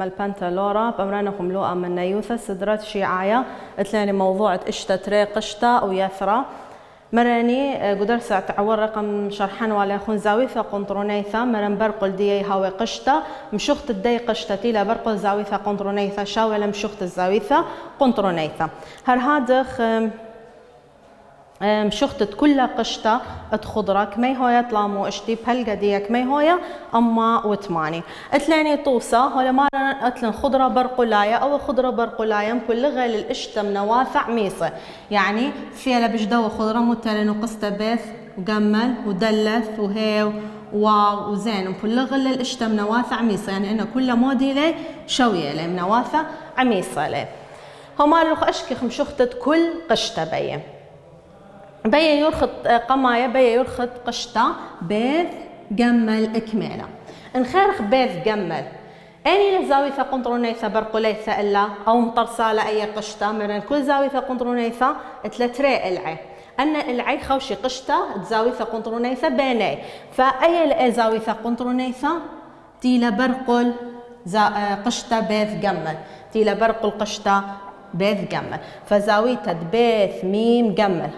مالبانتا لورا بأمرانكم لوقا من نيوثا سدرات شيعايا اتلاني موضوع اشتا تري قشتا أو يثرا مراني قدر ساعة عور رقم شرحان ولا يخون زاويثا قنطرونيثا مرن برقل دي هاوي قشتا مشوخت الدي قشتا تيلا برقل زاويثا قنطرونيثا شاولا مشوخت الزاويثا قنطرونيثا هر هادخ مشختت كلها قشطة خضرة كمي هويا طلامو اشتي بهلقة ديا كمي هويا أما وثماني اتلاني طوسة هولا مارا اتلن خضرة برقلاية أو خضرة برقلاية مكلغة للقشطة منوافع ميصة يعني فيها بجدو خضرة متلن وقصة بيث وقمل ودلث وهيو واو وزين مكلغة للقشطة منوافع ميصة يعني أنا كل مودي لي شوية لي منوافع عميصة لي هما لو أشكي مشختت كل قشطة بيه بيا يرخط قماية بيا يرخط قشطة بيث جمل إكمالة انخيرخ بيث جمل أني زاوية قنطرونيثة برقليثة إلا أو مطرسالة أي قشطة مرن كل زاوية قنطرونيثة تلتري العي أن العي خوشي قشطة زاوية قنطرونيثة بيني فأي زاوية قنطرونيثة تيلا برقل قشطة بيث جمل تيلا برقل قشطة بيث جمل فزاوية بيث ميم جمل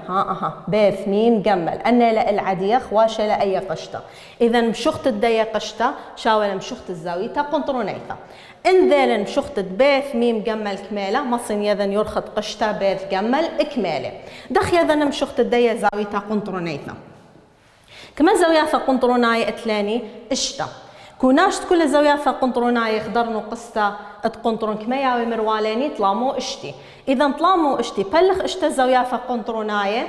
بيث ميم جمل أنا لا العادية خواشة لا أي قشطة إذا مشخت الدية قشطة شاول مشخت الزاوية قنطرونيثة إن ذيل مشخت بيث ميم جمل كمالة مصن يذن يرخط قشطة بيث جمل إكمالة دخ يذن مشخت الدية زاوية قنطرونيثة كما زاوية قنطروناية اتلاني اشتا كوناشت كل زاوية قنطروناية يخضرنو قصة قنطرون كمية ومرواليني طلامو اشتي إذا طلامو اشتي بلخ اشتا زاوية قنطروناية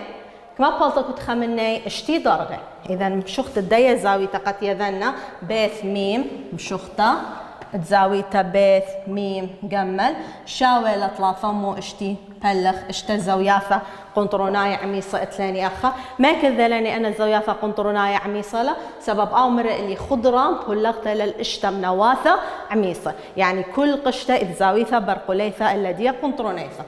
كما بلطك وتخمني اشتي درجة إذا مشخت الدية زاوية قد يذنا بيث ميم مشخته تزاوية بيث ميم جمل شاول طلافمو اشتي بلخ اشتا زاوية قنطروناية عميصة اتلاني أخا ما كذلني أنا زاوية قنطروناية عميصة لا سبب أمر اللي خضرة بلغت للاشتا منواثة عميصة يعني كل قشتة إذ زاوية برقليثة الذي قنطرونيثة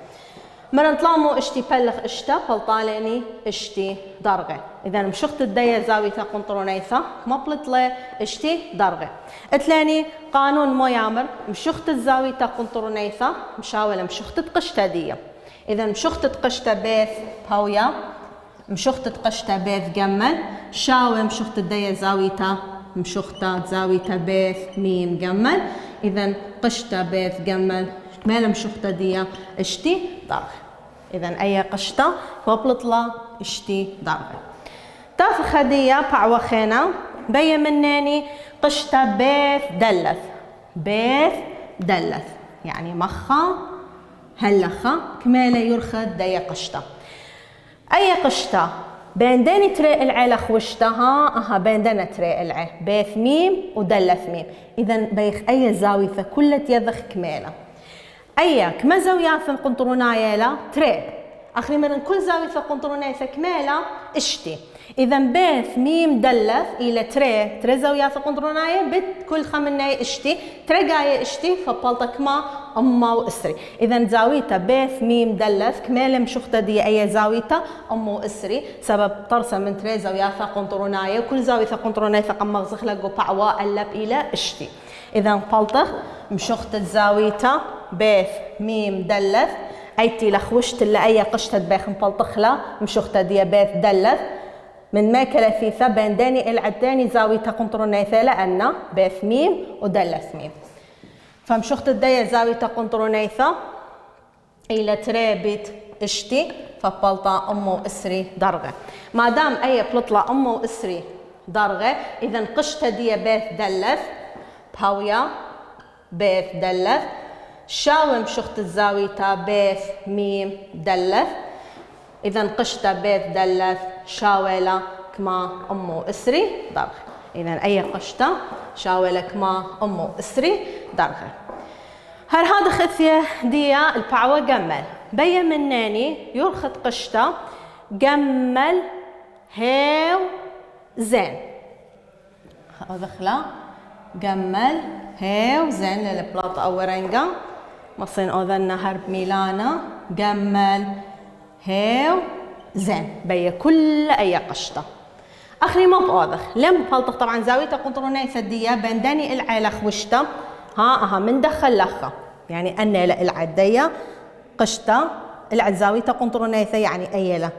مرن طلامو اشتي بلخ اشتا بلطاليني اشتي درجة إذا مشخت الدية زاوية قنطرونيثة ما بلطلي اشتي درجة اتلاني قانون مو يامر مشخت الزاوية قنطرونيثة مشاولة مشخت قشتا دية إذا مشخت قشتا بيث بهويا مشخت قشتا بيث جمل شاوي مشخت الدية زاوية مشخت زاوية بيث ميم جمل إذا قشتا بيث جمل مالا مشخته ديا اشتي درجة إذا أي قشطة وبلطلة اشتي درجة تافخة ديا بعوخينا بيا مناني قشطة بيث دلث بيث دلث يعني مخا هلخة كمالة يرخد ديا قشطة أي قشطة بين داني تري العي لخوشتها بين دانا تري العي بيث ميم ودلث ميم إذا بيخ أي زاوية كلها يذخ كمالة أي كما زاوية في قنطروناية لا تري آخر من كل زاوية قنطروناية كمالة اشتي إذا بيث ميم دلث إلى تري زاوية قنطروناية بت كل خمناية اشتي تري جاية اشتي فبالتك ما أما وإسري إذا زاوية بيث ميم دلث كمالة مشخته دي أي زاوية أما وإسري سبب طرسة من تري زاوية قنطروناية وكل زاوية قنطروناية قم مغزخ لقو بعواء اللب إلى اشتي إذا بالتخ مشخته زاوية بيث ميم دلث أيتي لخوشت اللي أي قشتة بيخ مبلطخلة مشخته دي بيث دلث من ماكلة ثيثة بين داني العداني زاوية قنطرونيثة لأن بيث ميم ودلث ميم فمشخت الدية زاوية قنطرونيثة إلى ترابت اشتي فبلطة أمو إسري درجة ما دام أي بلطلة أمو إسري درجة إذا قشتة دي بيث دلث بهوية بيث دلث شاوم شخت الزاوية بيث ميم دلث إذا قشتة بيث دلث شاولة كما أمو إسري درجة إذا أي قشتة شاولة كما أمو إسري درجة هر هذا خثية ديا البعوة جمل بيا مناني يرخط قشتة جمل هاو زين دخلة جمل هاو زين للبلاط أو رنجة مصين أذنا هرب ميلانا جمل هاو زين بيا كل أي قشطة آخري ما بأوضخ لم بلطخ طبعا زاوية قنطرونية ثدية بين داني العيلخ وشتا ها من دخل لخة يعني أن العدية قشطة العد زاويته قنطرونيثة يعني أيلة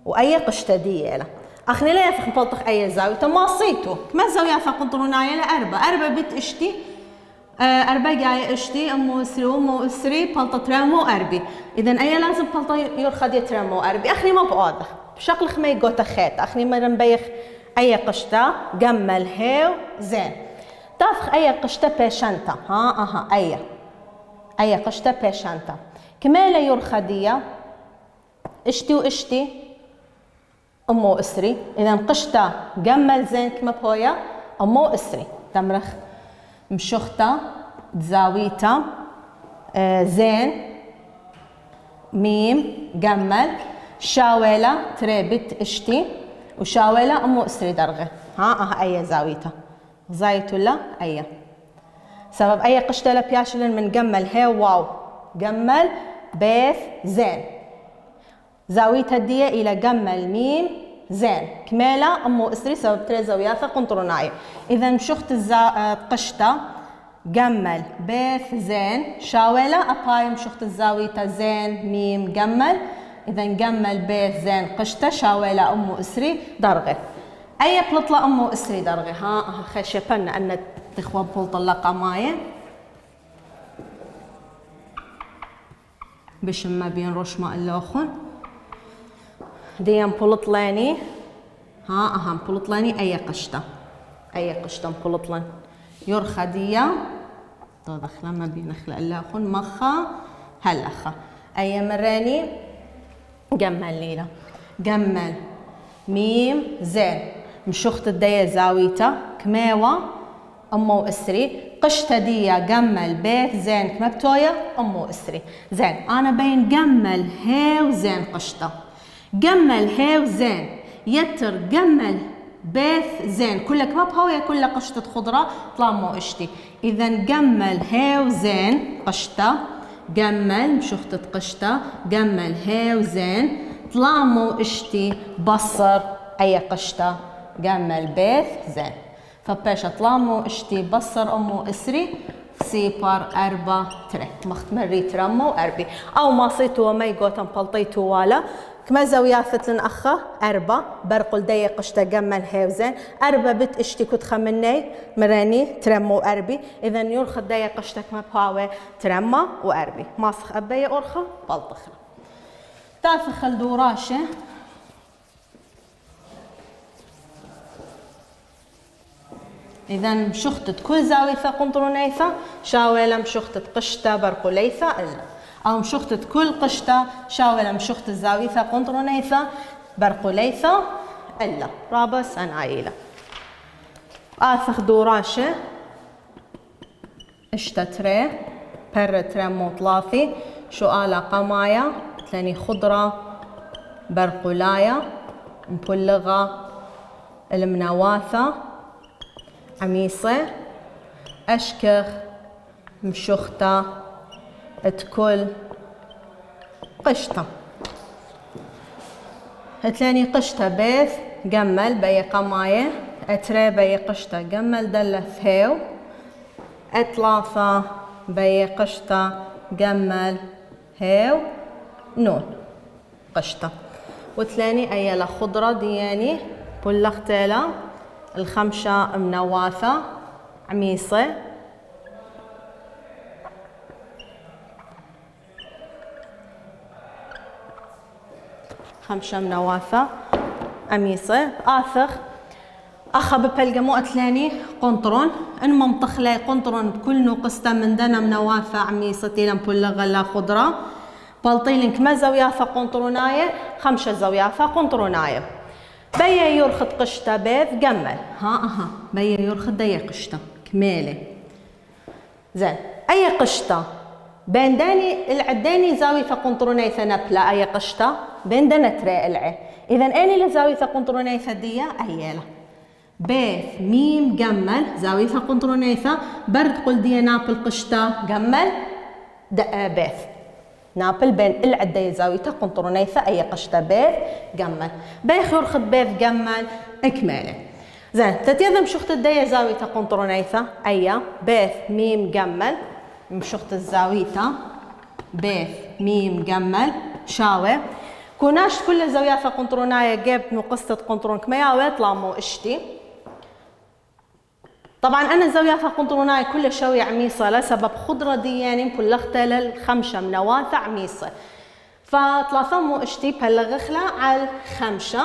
وأي قشطة ديالة أخني لا يفخ بلطخ أي زاوية ما صيتو ما زاوية فقنطروناية لأربع بت اشتي أربع جاي اشتي أمو سري ومو سري بلطة ترمو أربي إذا أي لازم بلطة يرخد يترمو أربي أخني ما بقاضح بشكل خمي جوتا خيط أخني ما نبيخ أي قشطة جمل هيو زين تافخ أي قشطة بيشنتا ها أي قشطة بيشنتا كمالة يرخدية اشتي واشتي أمو اسري إذا قشطة جمل زين كما بهويا أمو اسري تمرخ مشخته زاويته زين ميم جمل شاولة تربت اشتي وشاولة أمو اسري درغة ها أي زاويته زايت ولا أي سبب أي قشطة لبياشلن من جمل هي واو جمل بيث زين زاويتها دي إلى جمل ميم زين كمالة أمو اسري سبب تري زاوياتها قنطروناية إذا مشخت قشطة جمل بيث زين شاولة أباي مشخت الزاوية زين ميم جمل إذا جمل بيث زين قشطة شاولة أمو اسري درغة أي بلطلة أمو اسري درغة ها خشبنا أن تخوى بلطلقة ماية باش ما بين روش ما الأخن ديان بلطلاني ها أهم بلطلاني أي قشطة بلطلان يرخدية دخله ما بين خلا الأخن مخا هلخا أي مراني جمل ليلة جمل ميم زين مشخت الدية زاويته كماوة أمو اسري قشطة دية جمل بيت زين كما بتويا أمو اسري زين أنا بين جمل هاو زين قشطة جمل هاو زين يتر جمل بيت زين كلها كما بهويا كلها قشطة خضرة طلع مو اشتي إذا جمل هاو زين قشطة جمل مشخت قشطة جمل هاو زين طلع مو اشتي بصر أي قشطة جمل بيت زين فباش طلامو اشتي بصر أمو اسري سيبر أربع تري مختمري ترمو أربي أو ما صيتو وما يقوتن بلطيتو والا كما زاوية فتلن أخا أربع برقل دي قشتا جمل هاوزين أربع بت اشتي كت خمني مراني ترمو أربي إذا يرخد دي قشتا كما بهاوي ترمى وأربي ماسخ أبي أرخا بلطخنا تافخ الدوراشة إذا مشختت كل زاوية قنطرونيثة شاولة مشختت قشطة برقليثة إلا أو مشختت كل قشطة شاولة مشخت الزاوية قنطرونيثة برقليثة إلا رابس أنعيلة آثخ دوراشة اشتتري برتري مطلافي شؤالة قماية تلاني خضرة برقلاية مبلغة المنواثة عميصة أشكخ مشختة تكل قشطة تلاني قشطة بيث جمل بي قماية أتري بي قشطة جمل دلث هيو أتلاثة بي قشطة جمل هيو نون قشطة وتلاني أيلا خضرة دياني بلغتيلا الخمشة منواثة عميصة خمشة منواثة عميصة آثخ أخا ببلقمو أتلاني قنطرون إن ممطخلي قنطرون بكل نقصة من دنا منواثة عميصة تيلا مبلغة لا خضرة بلطيلنك ما زاوياثة قنطروناية خمشة زاوياثة قنطروناية بيا يرخد قشطة بيث جمل بيا يرخد دي قشطة كمالة زين أي قشطة بين داني العداني زاوية قنطرونيثة نبلة أي قشطة بين دنا تري العي إذا أني لزاوية قنطرونيثة دي أيلا بيث ميم جمل زاوية قنطرونيثة برد قل دي نابل قشطة جمل بيث نابل بين العدي زاويته قنطرونيثة أي قشطة بيث جمل بيخ يرخد بيث جمل إكمالة زين تتيذم شخت الدية زاوية قنطرونيثة أيا بيث ميم جمل مشخت الزاوية بيث ميم جمل شاوي كوناش كل زاوية قنطروناية جيب نقصة قنطرون كمية ويطلع مو اشتي. طبعا أنا زاوية قنطروناية كل شوي عميصة لسبب خضرة دي يعني كل اختلال خمسة من نواثع عميصة فطلعت مو اشتي بهالغخلة على الخمسة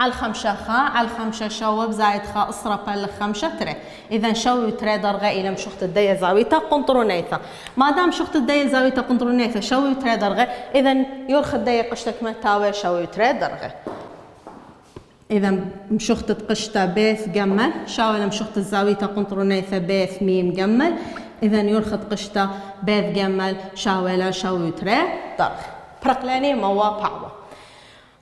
على الخمسة خا على الخمسة شوب زايد خا أسرة بالخمسة تري. إذا شوي تري درجة إلى مشخت الدية زاوية قنطرونيثة. ما دام شخت الدية زاوية قنطرونيثة شوي تري درجة إذا يرخ الدية قشتك متاوي شوي تري درجة. إذا مشخت قشتة بيث جمل شاول مشخت الزاوية قنطرونيثة بيث ميم جمل إذا يرخت قشتة بيث جمل شاول شوي تري درجة. برقلاني موا بعوة.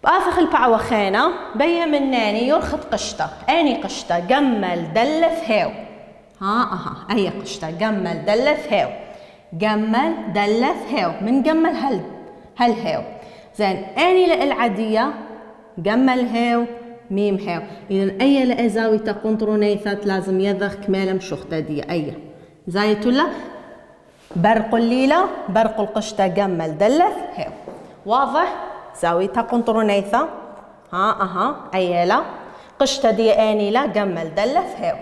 بآفخ البعوة خينا بيا مناني يرخط قشطة أني قشطة جمل دلث هاو أي قشطة جمل دلث هاو جمل دلث هاو من جمل هل هاو زين أني للعادية جمل هاو ميم هاو إذن أي لأزاوية قنطرونيثة لازم يذخ كمالة مشخطة دي أي زايت ولا برق الليلة برق القشطة جمل دلث هاو واضح زاوية قنطرونيثة أيلا قشتة دي آنيلة جمل دلث هاو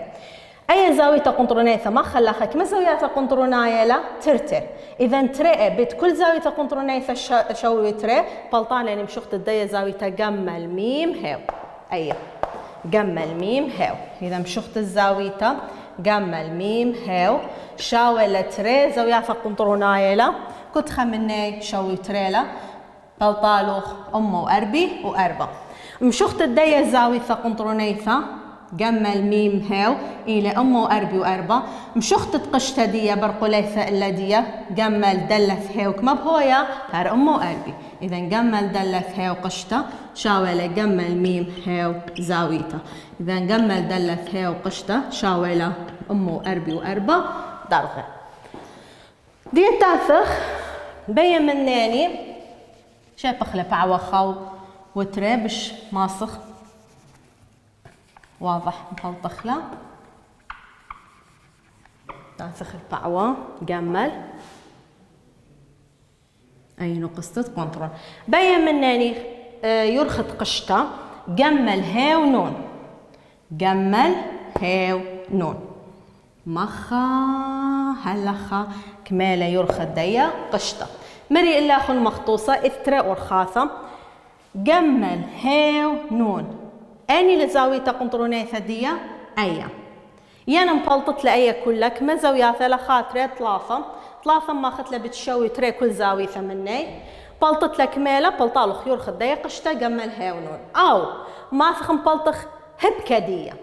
أي زاوية قنطرونيثة ما خلخك ما زاوية قنطرونايلة ترتر إذا ترى بيت كل زاوية قنطرونيثة شوي ترى بلطان لأني مشخت الدية زاوية جمل ميم هاو أي جمل ميم هاو إذا مشخت الزاوية جمل ميم هاو شاولة ترى زاوية قنطرونايلة كنت خمني شوي تريلا بلطالوخ أمه وأربي وأربع مشخت الدية زاوية قنطرونيثة جمل ميم هاو إلى أمه وأربي وأربع مشخت قشتة دية برقليثة اللدية جمل دلث هاو كما بهويا هار أمه وأربي إذا جمل دلث هاو قشتة شاولة جمل ميم هاو زاويته إذا جمل دلث هاو قشتة شاولة أمه وأربي وأربع درجة دي تاثخ بيا مناني شايفخ لبعوة خاو وترابش ماسخ واضح مفلطخلة تاسخ البعوة جمل أي نقصة قنطرون بين مناني يرخط قشطة جمل هاو نون جمل هاو نون مخا هلخا كمالة يرخط ديا قشطة مري إلا أخو المخطوصة إثرى ورخاثة جمل هاو نون أني لزاوية قنطرونيثة دي أيا يانا مبلطت لأي كلك ما زاوية لخاطرة ثلاثة ما خطلة بتشوي تري كل زاوية مني بلطت لك ميلة بلطالو خيور خدية قشتة جمل هاو نون أو ما ثخ مبلطخ هبكدية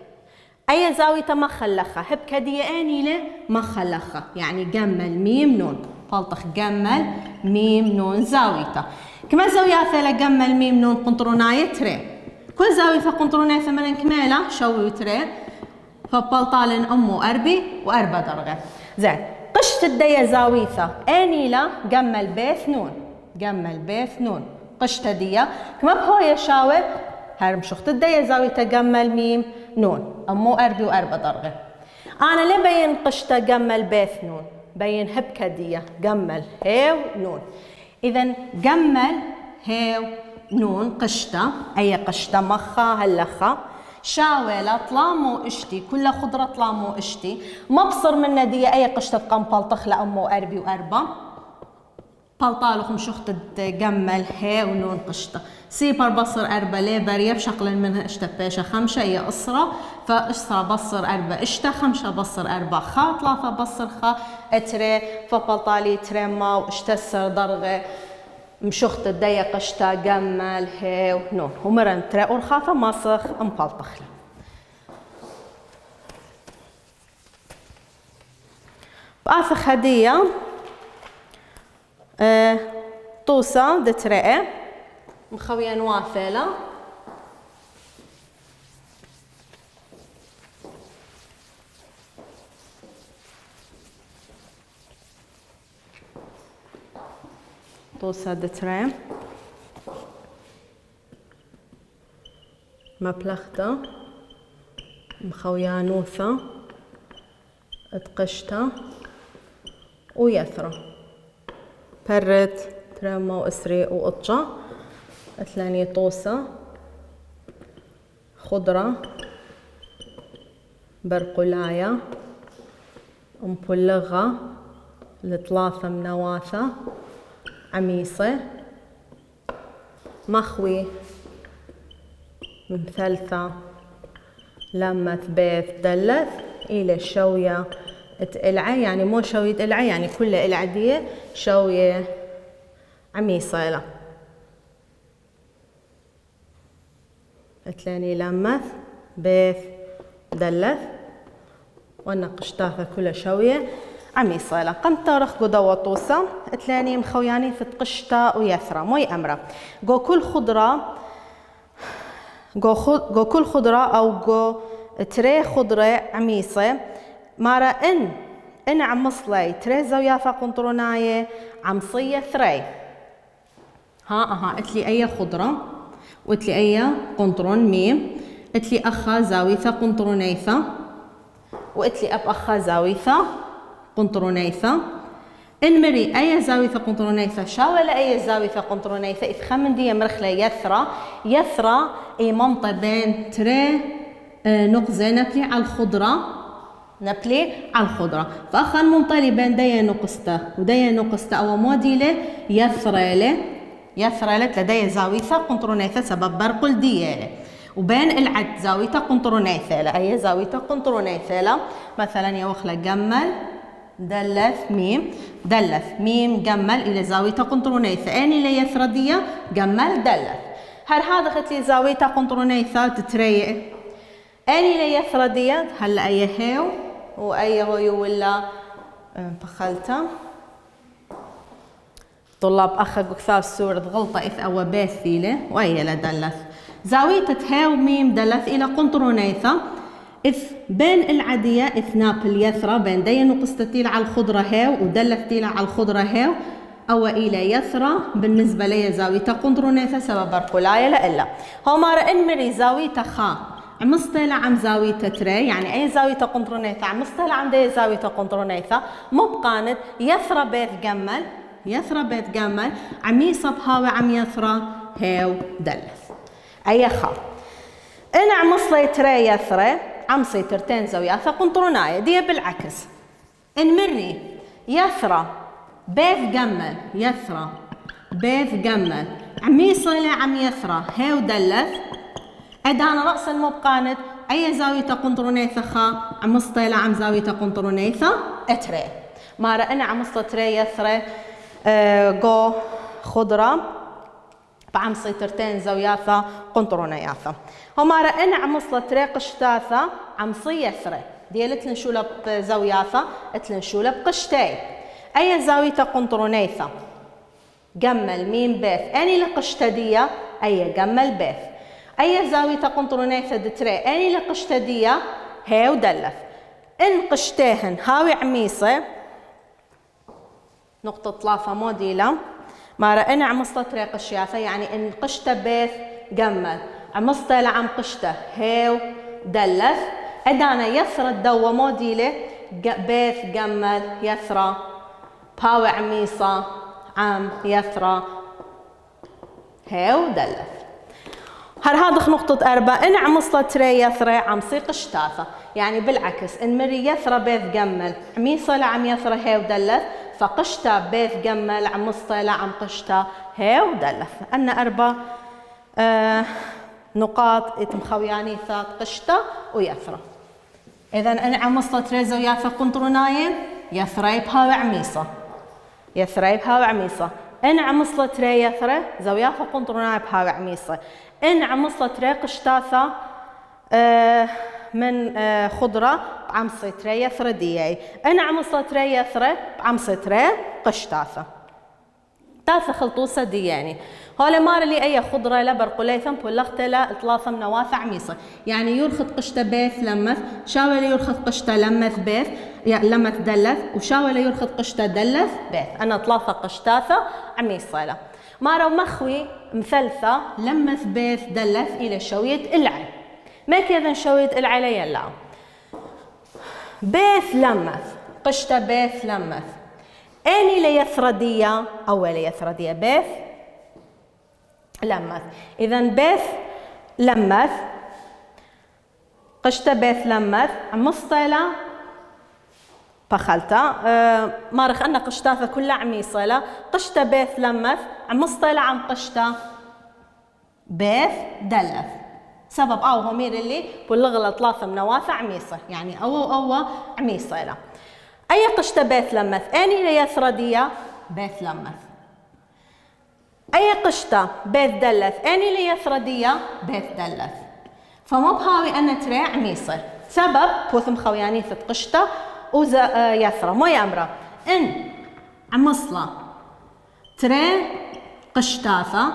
أي زاوية ما خلخها هبكدية أني له ما خلخها يعني جمل ميم نون بلطخ جمل ميم نون زاويته كما زاوية لجمل ميم نون قنطروناية تري كل زاوية قنطروناية ثمانين كمالة شوي تري فبلطالن أمه أربي وأربع درجة زين قشت الدية زاوية آنيلة جمل بيث نون جمل بيث نون قشت دية كما بهوية شاوي هرم شخت الدية زاوية جمل ميم نون أمه أربي وأربع درجة أنا ليه بين قشت جمل بيث نون بين هبكدية جمل هاو نون إذا جمل هاو نون قشطة أي قشطة مخا هلخا شاولة طلامو اشتي كل خضرة طلامو اشتي مبصر من ندية أي قشطة قام بلطخ لأمو أربي وأربع بلطالخ مشخت جمل هاو نون قشطة سيبر بصر أربع ليبر يبشقل منها اشتباشة خمسة هي أسرة فأسرة بصر أربع اشتا خمسة بصر أربع خا ثلاثة بصر خا اتري فبلطالي تريما واشتسر درجة مشخت الدية قشتا جمل هاو نون ومرن ترى أرخافة ماسخ مبلطخلة بآفخ هدية طوسة دترقة مخوية نوافلة طوسة دترقة مبلغته مخويانوثة اتقشتا ويثرى برت ترمى واسري وقطشة اتلاني طوسة خضرة برقلاية مبلغة لثلاثة منواثة عميصة مخوي مثلثة لمث بيث دلث إلى شوية تقلعة يعني مو شوية قلعة يعني كلها قلعدية شوية عميصة له اتلاني لمث بيث دلث ونقشتاها كلها شوية عميصة له قمت تارخ قدوة طوسة اتلاني مخوياني في قشتا ويثرى موي أمرة جو كل خضرة جو كل خضرة أو جو تري خضرة عميصة مارا إن عمصلي تري زويافة قنطروناية عمصية ثري ها اتلي أي خضرة واتلي أي قنطرون ميم اتلي أخا زاويثة قنطرونيثة واتلي أب أخا زاويثة قنطرونيثة إن مري أي زاوية قنطرونيثة شاولة أي زاوية قنطرونيثة إذ خمن دي مرخلة يثرى أي منطقة بين تري نقزة نبلي على الخضرة فأخا المنطقة بين دي نقسته أو موديلة يثرى لدي زاوية قنطرونيثة سبب برقل ديالة وبين العد زاوية قنطرونيثة أي زاوية قنطرونيثة مثلا يوخلة جمل دلث ميم جمل إلى زاوية قنطرونيثة أني إلى يثردية جمل دلث هذا خت لي زاوية قنطرونيثة تتريق أني إلى يثردية هلا أي هيو وأي هو ولا بخلتها طلاب أخذ كثار سورة غلطة إذ أو باثيلة وأي لدلث زاوية هيو ميم دلث إلى قنطرونيثة إذ بين العدية إثناب اليثرى بين دي نقصتيل على الخضرة هاو ودلثتيل على الخضرة هاو أو إلى يثرى بالنسبة لي زاوية قنطرونيثة سبب برقلاية لإلا هو مارا إن مري زاوية خا عمصتيل عم زاوية تري يعني أي زاوية قنطرونيثة عمصتيل عم دي زاوية قنطرونيثة مبقاند يثرى بيث جمل عميصة بهاوي عم يثرى هاو دلث أي خا إن عمصلي تري يثرى عم سيترتين زاوية قنطروناية دي بالعكس إن مري يثرى بيث جمل عميصة عم يثرى هاو دلث أدانا رأس المبقاند أي زاوية قنطرونيثة خا عمصتي عم زاوية قنطرونيثة اتري مارا أنا عمصة تري يثرى جو خضرة بعم سيترتين زاوياثة قنطرونياثة هما رأينا عمصلة طريق قشتاثة عمصية يثرى ديالت لنشولة بزاوياثة اتلنشولة بقشتاي أي زاوية قنطرونيثة جمل ميم بيث أني لقشتدية أي جمل بيث أي زاوية قنطرونيثة دتري أني لقشتدية هاو دلث إن قشتاهن هاوي عميصة نقطة ثلاثة موديلة ما رأينا عمصة طريق الشياثة يعني إن قشته بيث جمل عمصته لعم قشته هاو دلث أدانا يثرى الدوة موديلة بيث جمل يثرى باوي عميصة عم يثرى هاو دلث هذا نقطة 4 إن عمصة تري يثرى عم صي قشتاثة يعني بالعكس إن مري يثرى بيث جمل عميصة لعم يثرى هاو دلث فقشتا بيث جمل عمصتا لعم قشتا هاو دلث أن 4 نقاط اتمخوياني ثات قشتا ويثرى إذن أنا عمصتا تريزو ياثا قنطروناين يثرى بها وعميصة إن عمصتا تري يثرى زوياثا قنطروناي بها وعميصة إن عمصتا تري قشتاثا من خضرة بعمصة تري يثرى دياي أنا عمصة تري يثرى بعمصة تري قشتاثة تاثة خلطوسة دياني هلا مار لي أي خضرة لبرقليثم بولغت لا 3 منواث عميصة يعني يرخط قشتة بيث لمث شاول يرخط قشتة لمث بيث لمث دلث وشاول يرخط قشتة دلث بيث أنا 3 قشتاثة عميصة لا مارو مخوي مثلثة لمث بيث دلث إلى شوية العين ما كذا شويت العلي لا بيث لمث قشطة بيث لمث اني ليثردية اول يثردية بيث لمث اذا بيث لمث قشطة بيث لمث مصطلة بخلتا مارخ أن قشتاثة كلها عميصلة قشتة بيث لمث مصطلة عم قشتة بيث دلث سبب أو همير اللي باللغة ثلاثة منواثة عميصة يعني أو عميصلة أي قشتة بيث لمث أني ليثردية بيث لمث أي قشتة بيث دلث أني ليثردية بيث دلث فما بهاوي أن تري عميصة سبب بوثم خويانيثة قشتة يثرى مو يأمره إن عمصلة تري قشتاثة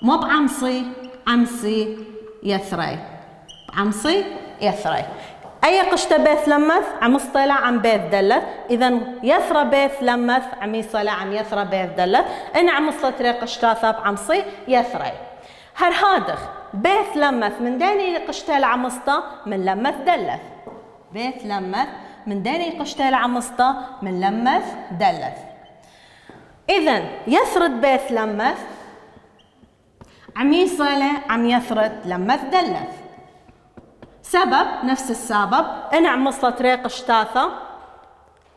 مو بعمصي عمصي يثري عمصي يثري أي قشتة بيث لمث عمصطلة عم بيث دلث إذا يثرى بيث لمث عميصلة عم يثرى بيث دلث إن عمصلة تري قشتاثة بعمصي يثري هر هادخ بيث لمث من داني قشتة عمصته من لمث دلث بيث لمث من داني قشتة عمصته من لمث دلث إذا يثرد بيث لمث عميصلة عم يثرد لمث دلث سبب نفس السبب إن عمصلة تري قشتاثة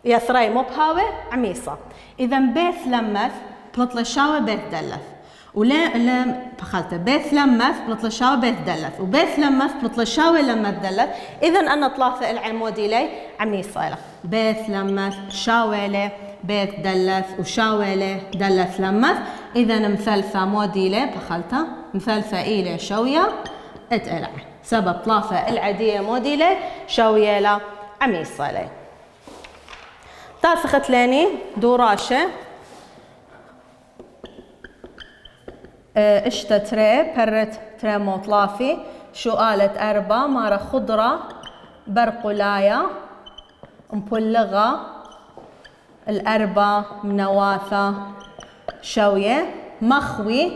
يثري مو بهاوي عميصة إذا بيث لمث بلطلشاوي بيث دلث ولا بخلته بيث لمث بلطلشاوي بيث دلث وبيث لمث بلطلشاوي لمث دلث إذا أنا ثلاثة العمودي لي عميصة بيث لمث شاويلة بيث دلث وشاويلة دلث لمث إذا مثلثة موديلة بخلته مثلثة إيلة شوية اتقلع سبب ثلاثة العادية موديلة شوية لا عميصة لي تاسخت لاني دوراشة اشتا تري برت تري موطلافي شو قالت أربا مارا خضرة برقلاية مبلغة الأربا منواثة شوية مخوي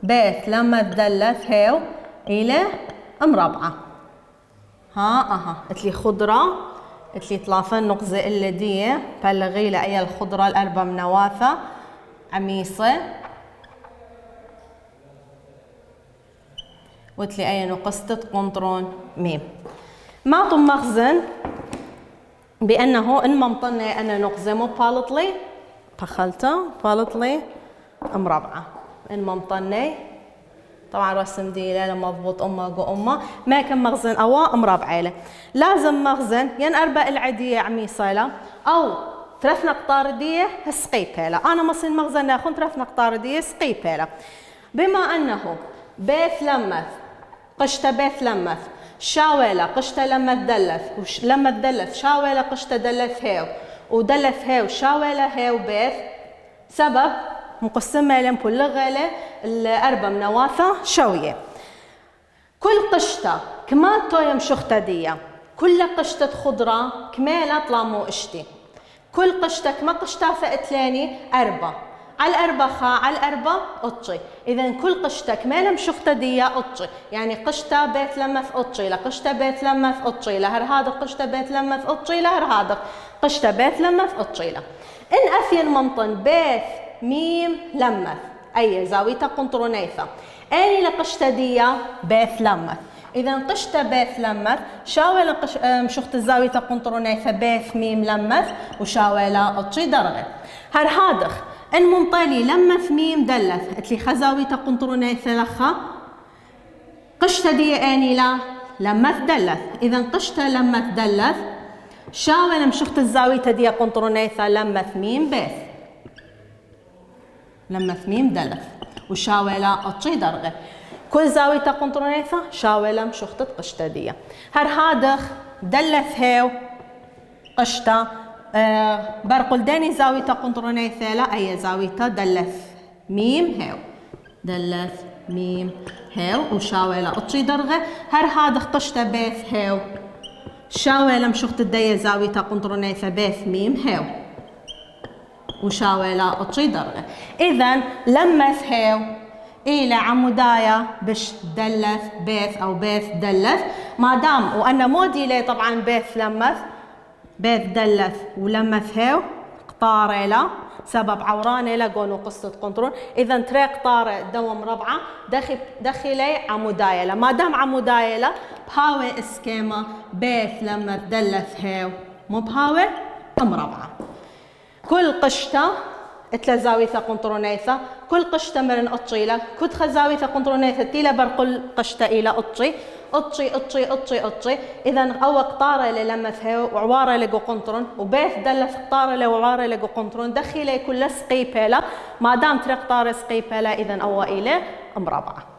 بيث لما تدلث هيو إلى مربعة ها اتلي خضرة اتلي ثلاثة نقزة إلا دي بلغي لأي الخضرة الأربا منواثة عميصة وتلي أي نقصة قنطرون ميم ما طم مخزن بأنه إن ممطنة أنا نقزة مو بالطلي بخلته بالطلي مربعة إن ممطنة طبعا رسم ديله لما مضبوط أمه ما كان مخزن أو مربعة له لازم مخزن ين أربع العادية عميصة أو ثلاث نقطار دية سقيبة له أنا مصين مخزن ناخذ ثلاث نقطار دية سقيبة له بما أنه بيث لمث قشتة بيث لمث شاولة قشتة لما تدلث لما تدلث شاولة قشتة دلث هيو ودلث هيو شاولة هيو بيث سبب مقسمة لهم بلغة الأربع منواثة شوية كل قشتة كما تويم شختة دية كل قشتة خضرة كمالة طلامو اشتي كل قشتة كما قشتة فقتلاني أربع على الأربع على الأربع قطشي إذا كل قشتة كمالة مشختة دية قطشي يعني قشتة بيث لمث قطشي لقشتة بيث لمث قطشي لهر هذا قشتة بيث لمث قطشي لهر هذا قشتة بيث لمث قطشي له إن أثين ممطن بيث ميم لمث أي زاوية قنطرونيثة أني لقشتة دية بيث لمث إذا قشتة بيث لمث شاولة مشخت الزاوية قنطرونيثة بيث ميم لمث وشاولة قطشي درغة هر هادخ إن منطلي لمث ميم دلث اتلي خزاوية قنطرونيثة لخا قشتة دية أني لا لمث دلث إذا قشتة لمث دلث شاولة مشخت الزاوية دية قنطرونيثة لمث ميم بيث لمث ميم دلث وشاولة قطشي درغة كل زاوية قنطرونيثة شاولة مشختة قشتة دية هر هادخ دلث هيو قشتة برقل داني زاوية قنطرونيثة لا أي زاوية دلث ميم هيو دلث ميم هيو وشاولة قطشي درغة هر هادخ قشتة بيث هيو شاولة مشختة دية زاوية قنطرونيثة بيث ميم هيو وشاولة قطشي درغة إذا لمث هيو إلى عمودايا بش دلث بيث أو بيث دلث ما دام وأنا مودي لي طبعا بيث لمث بيث دلث ولمث هيو قطاري لا سبب عوراني لا قونو قصة قنطرون إذا تري قطاري دوم ربعة دخلي عمودايا لا ما دام عمودايا لا بهاوي اسكيما بيث لمث دلث هيو مو بهاوي ربعة كل قشطة اتلا زاوية قنطرونيثة كل قشطة مرن أطشيلة كد خزاوية قنطرونيثة تيلا برقل قشطة إلى أطشي إذا أو قطارة للمث هي وعوارة لقو قنطرون وبيث دلث قطارة لوعارة لقو قنطرون دخيلة كل سقيبة ما دام تري قطارة سقيبة إذا أو إلى مربعة.